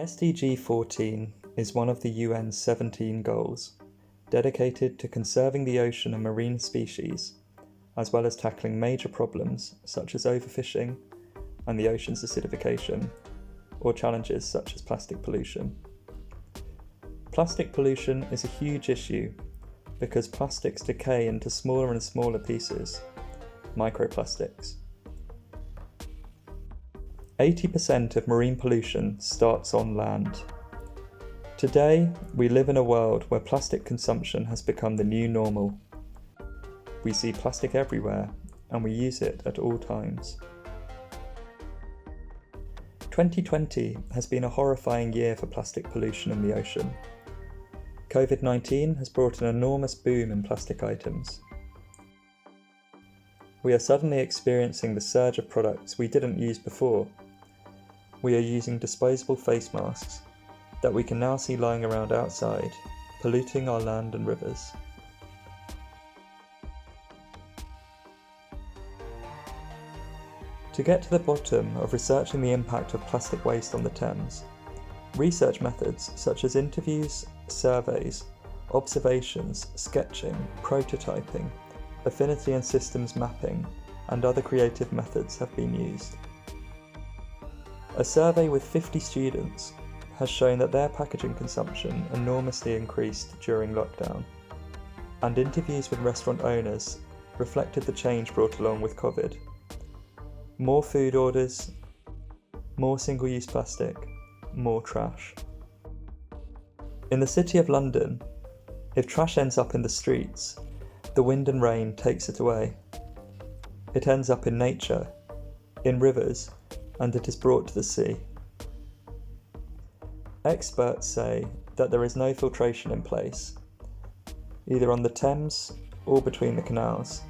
SDG 14 is one of the UN's 17 goals, dedicated to conserving the ocean and marine species, as well as tackling major problems such as overfishing and the ocean's acidification, or challenges such as plastic pollution. Plastic pollution is a huge issue because plastics decay into smaller and smaller pieces, microplastics. 80% of marine pollution starts on land. Today, we live in a world where plastic consumption has become the new normal. We see plastic everywhere, and we use it at all times. 2020 has been a horrifying year for plastic pollution in the ocean. COVID-19 has brought an enormous boom in plastic items. We are suddenly experiencing the surge of products we didn't use before. We are using disposable face masks that we can now see lying around outside, polluting our land and rivers. To get to the bottom of researching the impact of plastic waste on the Thames, research methods such as interviews, surveys, observations, sketching, prototyping, affinity and systems mapping, and other creative methods have been used. A survey with 50 students has shown that their packaging consumption enormously increased during lockdown, and interviews with restaurant owners reflected the change brought along with COVID. More food orders, more single-use plastic, more trash. In the City of London, if trash ends up in the streets, the wind and rain takes it away. It ends up in nature, in rivers, and it is brought to the sea. Experts say that there is no filtration in place, either on the Thames or between the canals.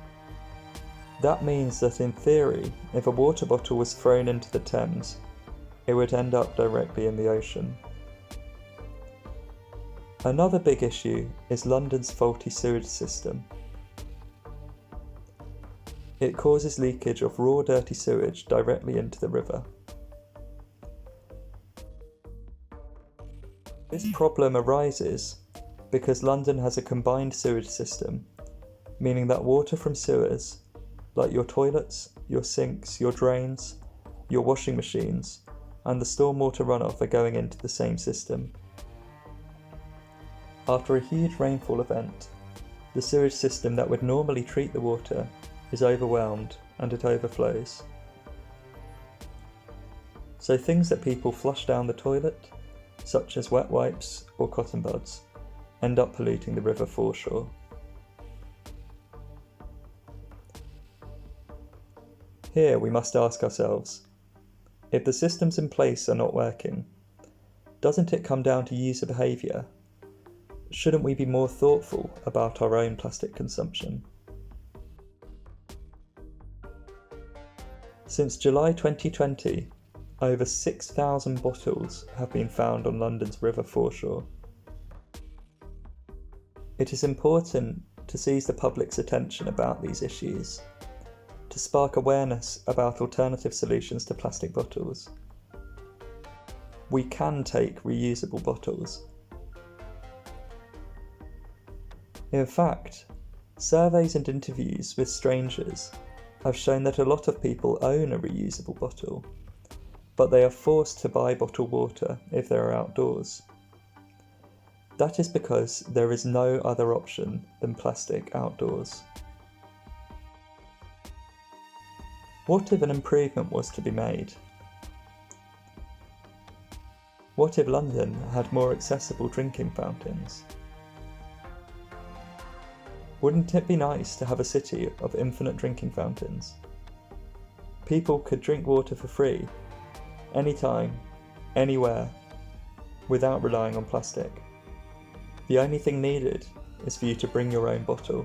That means that in theory, if a water bottle was thrown into the Thames, it would end up directly in the ocean. Another big issue is London's faulty sewage system. It causes leakage of raw dirty sewage directly into the river. This problem arises because London has a combined sewage system, meaning that water from sewers, like your toilets, your sinks, your drains, your washing machines, and the stormwater runoff are going into the same system. After a huge rainfall event, the sewage system that would normally treat the water is overwhelmed and it overflows. So things that people flush down the toilet, such as wet wipes or cotton buds, end up polluting the river foreshore. Here we must ask ourselves, if the systems in place are not working, doesn't it come down to user behaviour? Shouldn't we be more thoughtful about our own plastic consumption? Since July 2020, over 6,000 bottles have been found on London's river foreshore. It is important to seize the public's attention about these issues, to spark awareness about alternative solutions to plastic bottles. We can take reusable bottles. In fact, surveys and interviews with strangers have shown that a lot of people own a reusable bottle, but they are forced to buy bottled water if they are outdoors. That is because there is no other option than plastic outdoors. What if an improvement was to be made? What if London had more accessible drinking fountains? Wouldn't it be nice to have a city of infinite drinking fountains? People could drink water for free, anytime, anywhere, without relying on plastic. The only thing needed is for you to bring your own bottle.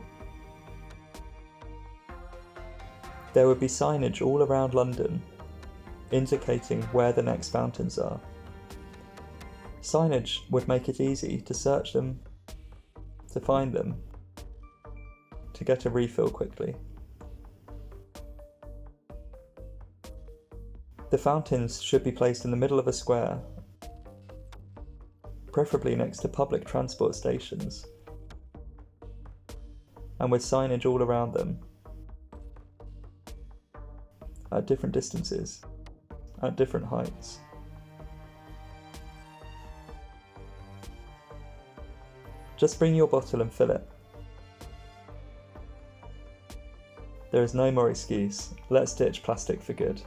There would be signage all around London, indicating where the next fountains are. Signage would make it easy to search them, to find them, to get a refill quickly. The fountains should be placed in the middle of a square, preferably next to public transport stations, and with signage all around them, at different distances, at different heights. Just bring your bottle and fill it. There is no more excuse. Let's ditch plastic for good.